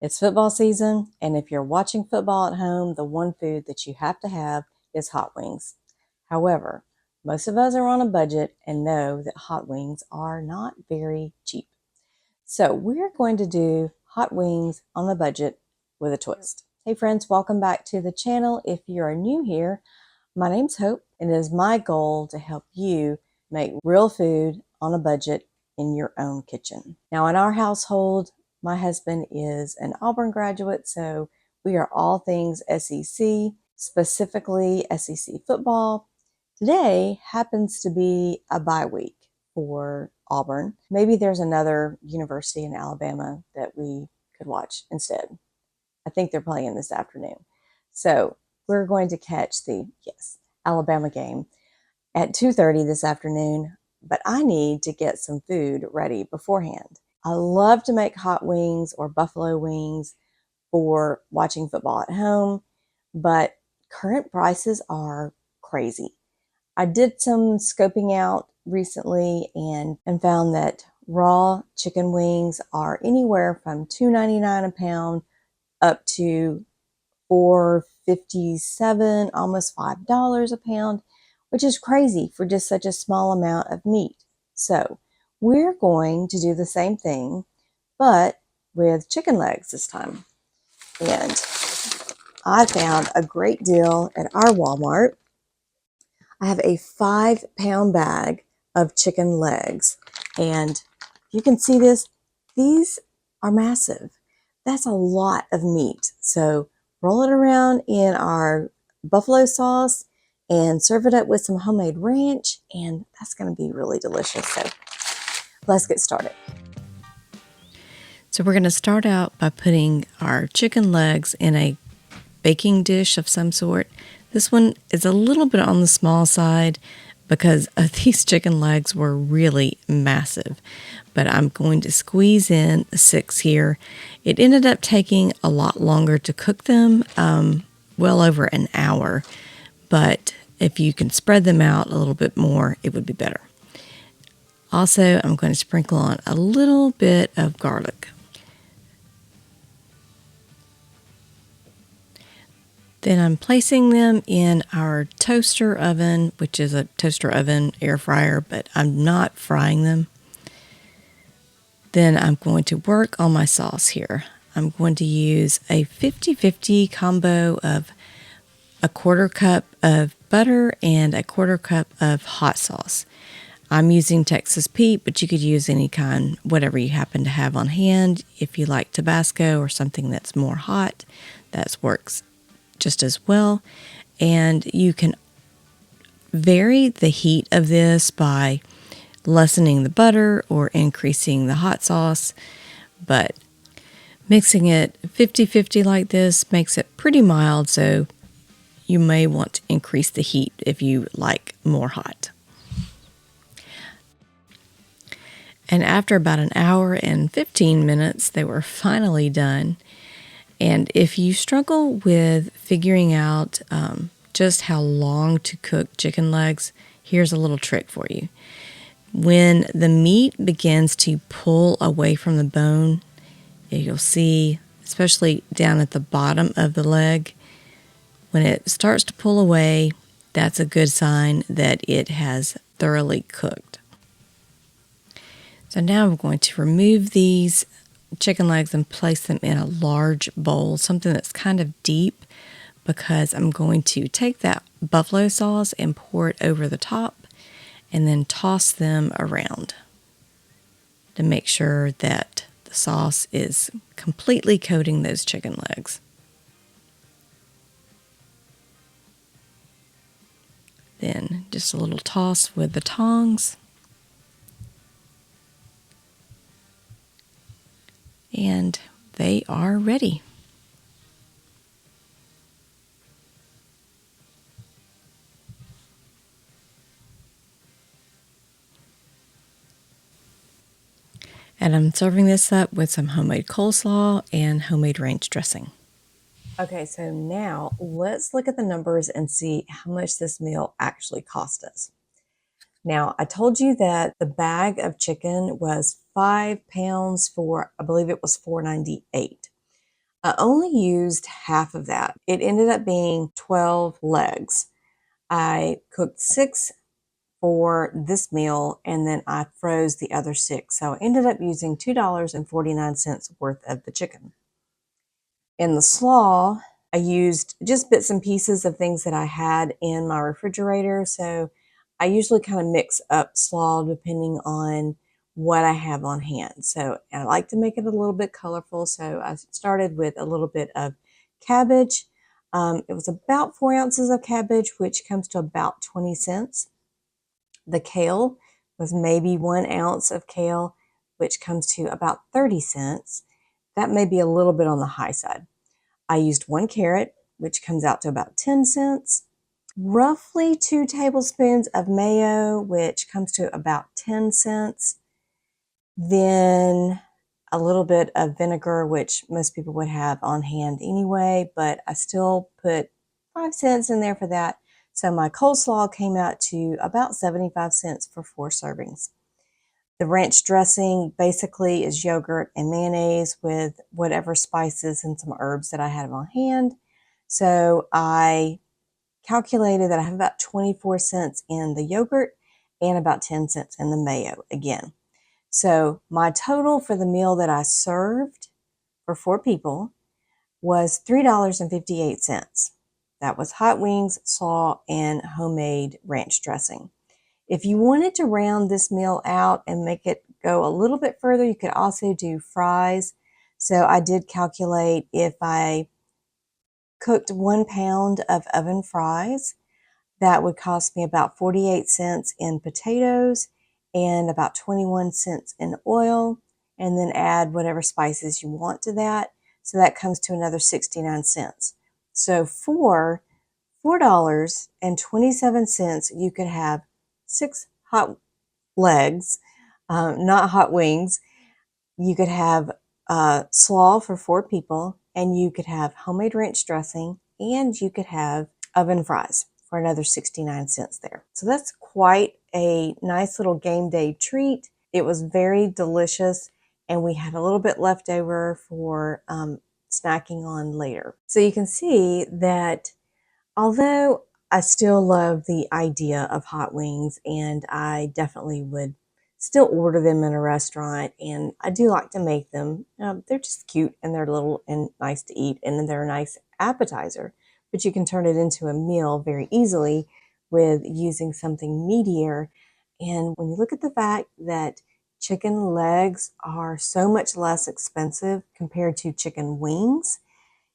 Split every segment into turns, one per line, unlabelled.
It's football season, and if you're watching football at home, the one food that you have to have is hot wings. However, most of us are on a budget and know that hot wings are not very cheap. So we're going to do hot wings on a budget with a twist. Hey friends, welcome back to the channel. If you're new here, my name's Hope, and it is my goal to help you make real food on a budget in your own kitchen. Now, in our household, my husband is an Auburn graduate, so we are all things SEC, specifically SEC football. Today happens to be a bye week for Auburn. Maybe there's another university in Alabama that we could watch instead. I think they're playing this afternoon. So we're going to catch the, Alabama game at 2:30 this afternoon, but I need to get some food ready beforehand. I love to make hot wings or buffalo wings for watching football at home, but current prices are crazy. I did some scoping out recently and found that raw chicken wings are anywhere from $2.99 a pound up to $4.57, almost $5 a pound, which is crazy for just such a small amount of meat. So we're going to do the same thing, but with chicken legs this time. And I found a great deal at our Walmart. I have a 5-pound bag of chicken legs, and you can see this. These are massive. That's a lot of meat. So roll it around in our buffalo sauce and serve it up with some homemade ranch, and that's going to be really delicious. So let's get started.
So we're going to start out by putting our chicken legs in a baking dish of some sort. This one is a little bit on the small side because these chicken legs were really massive. But I'm going to squeeze in 6 here. It ended up taking a lot longer to cook them, well over an hour. But if you can spread them out a little bit more, it would be better. Also, I'm going to sprinkle on a little bit of garlic. Then I'm placing them in our toaster oven, which is a toaster oven air fryer, but I'm not frying them. Then I'm going to work on my sauce here. I'm going to use a 50-50 combo of a 1/4 cup of butter and a 1/4 cup of hot sauce. I'm using Texas Pete, but you could use any kind, whatever you happen to have on hand. If you like Tabasco or something that's more hot, that works just as well. And you can vary the heat of this by lessening the butter or increasing the hot sauce, but mixing it 50-50 like this makes it pretty mild, so you may want to increase the heat if you like more hot. And after about an hour and 15 minutes, they were finally done. And if you struggle with figuring out just how long to cook chicken legs, here's a little trick for you. When the meat begins to pull away from the bone, you'll see, especially down at the bottom of the leg, when it starts to pull away, that's a good sign that it has thoroughly cooked. So now I'm going to remove these chicken legs and place them in a large bowl, something that's kind of deep, because I'm going to take that buffalo sauce and pour it over the top and then toss them around to make sure that the sauce is completely coating those chicken legs. Then just a little toss with the tongs. And they are ready. And I'm serving this up with some homemade coleslaw and homemade ranch dressing.
Okay, so now let's look at the numbers and see how much this meal actually cost us. Now, I told you that the bag of chicken was 5 pounds for, I believe it was $4.98. I only used half of that. It ended up being 12 legs. I cooked 6 for this meal and then I froze the other 6. So I ended up using $2.49 worth of the chicken. In the slaw, I used just bits and pieces of things that I had in my refrigerator. So I usually kind of mix up slaw depending on what I have on hand. So I like to make it a little bit colorful. So I started with a little bit of cabbage. It was about 4 ounces of cabbage, which comes to about 20 cents. The kale was maybe 1 ounce of kale, which comes to about 30 cents. That may be a little bit on the high side. I used 1 carrot, which comes out to about 10 cents. Roughly 2 tablespoons of mayo, which comes to about 10 cents. Then a little bit of vinegar, which most people would have on hand anyway, but I still put 5 cents in there for that. So my coleslaw came out to about 75 cents for 4 servings. The ranch dressing basically is yogurt and mayonnaise with whatever spices and some herbs that I had on hand. So I calculated that I have about 24 cents in the yogurt and about 10 cents in the mayo again. So my total for the meal that I served for 4 people was $3.58. That was hot wings, slaw, and homemade ranch dressing. If you wanted to round this meal out and make it go a little bit further, you could also do fries. So I did calculate if I cooked 1 pound of oven fries, that would cost me about 48 cents in potatoes and about 21 cents in oil, and then add whatever spices you want to that. So that comes to another 69 cents. So for $4.27, you could have 6 hot legs, not hot wings. You could have slaw for 4 people, and you could have homemade ranch dressing, and you could have oven fries for another 69 cents there. So that's quite a nice little game day treat. It was very delicious, and we had a little bit left over for snacking on later. So you can see that although I still love the idea of hot wings, and I definitely would still order them in a restaurant, and I do like to make them. They're just cute and they're little and nice to eat, and they're a nice appetizer. But you can turn it into a meal very easily with using something meatier. And when you look at the fact that chicken legs are so much less expensive compared to chicken wings,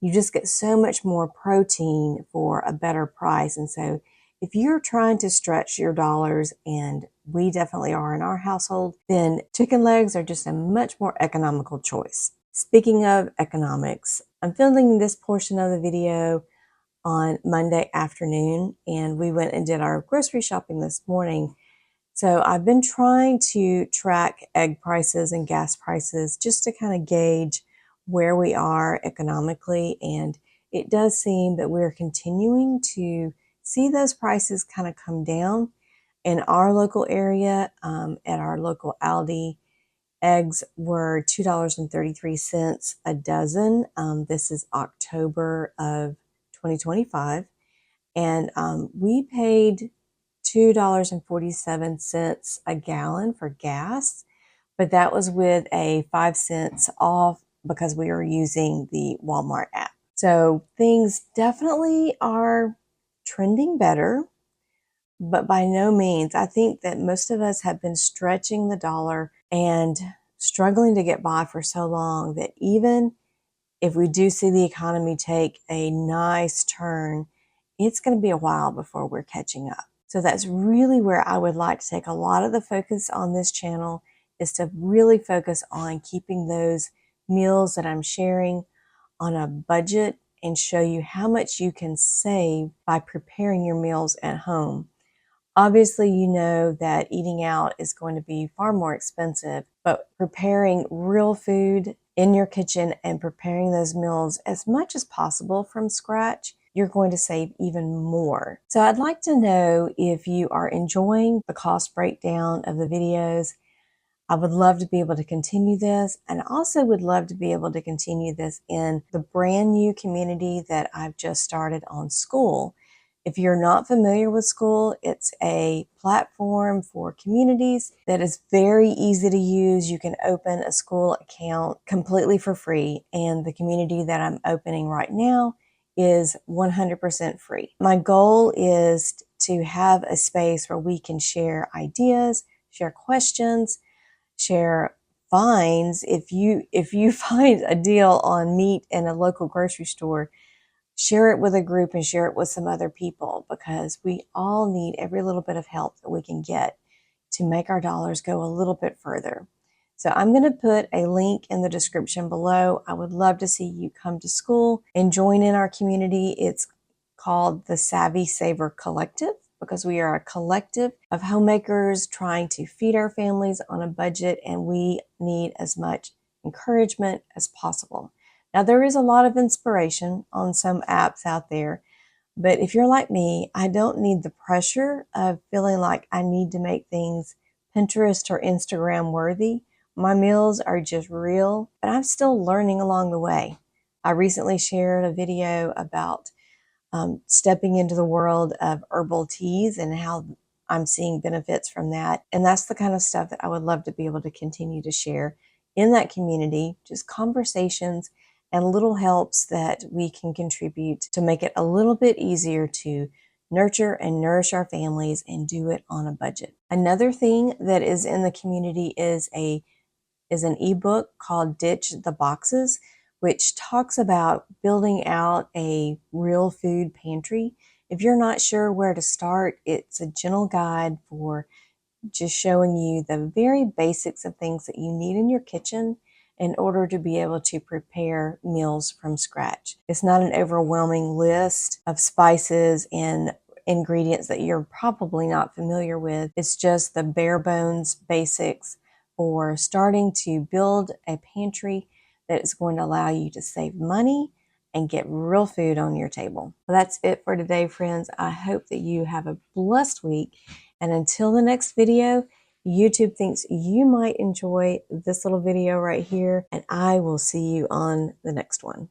you just get so much more protein for a better price. And so if you're trying to stretch your dollars, and we definitely are in our household, then chicken legs are just a much more economical choice. Speaking of economics, I'm filming this portion of the video on Monday afternoon, and we went and did our grocery shopping this morning. So I've been trying to track egg prices and gas prices just to kind of gauge where we are economically. And it does seem that we're continuing to see those prices kind of come down. In our local area, at our local Aldi, eggs were $2.33 a dozen. This is October of 2025. And we paid $2.47 a gallon for gas, but that was with a 5 cents off because we were using the Walmart app. So things definitely are trending better, but by no means. I think that most of us have been stretching the dollar and struggling to get by for so long that even if we do see the economy take a nice turn, it's going to be a while before we're catching up. So that's really where I would like to take a lot of the focus on this channel, is to really focus on keeping those meals that I'm sharing on a budget and show you how much you can save by preparing your meals at home. Obviously, you know that eating out is going to be far more expensive, but preparing real food in your kitchen and preparing those meals as much as possible from scratch, you're going to save even more. So I'd like to know if you are enjoying the cost breakdown of the videos. I would love to be able to continue this, and also would love to be able to continue this in the brand new community that I've just started on School. If you're not familiar with School, it's a platform for communities that is very easy to use. You can open a School account completely for free, and the community that I'm opening right now is 100% free. My goal is to have a space where we can share ideas, share questions, share finds. If you find a deal on meat in a local grocery store, share it with a group and share it with some other people, because we all need every little bit of help that we can get to make our dollars go a little bit further. So I'm going to put a link in the description below. I would love to see you come to School and join in our community. It's called the Savvy Saver Collective, because we are a collective of homemakers trying to feed our families on a budget, and we need as much encouragement as possible. Now, there is a lot of inspiration on some apps out there, but if you're like me, I don't need the pressure of feeling like I need to make things Pinterest or Instagram worthy. My meals are just real, but I'm still learning along the way. I recently shared a video about stepping into the world of herbal teas and how I'm seeing benefits from that. And that's the kind of stuff that I would love to be able to continue to share in that community, just conversations and little helps that we can contribute to make it a little bit easier to nurture and nourish our families and do it on a budget. Another thing that is in the community is an ebook called Ditch the Boxes, which talks about building out a real food pantry. If you're not sure where to start, it's a gentle guide for just showing you the very basics of things that you need in your kitchen in order to be able to prepare meals from scratch. It's not an overwhelming list of spices and ingredients that you're probably not familiar with. It's just the bare bones basics for starting to build a pantry that is going to allow you to save money and get real food on your table. Well, that's it for today, friends. I hope that you have a blessed week. And until the next video, YouTube thinks you might enjoy this little video right here, and I will see you on the next one.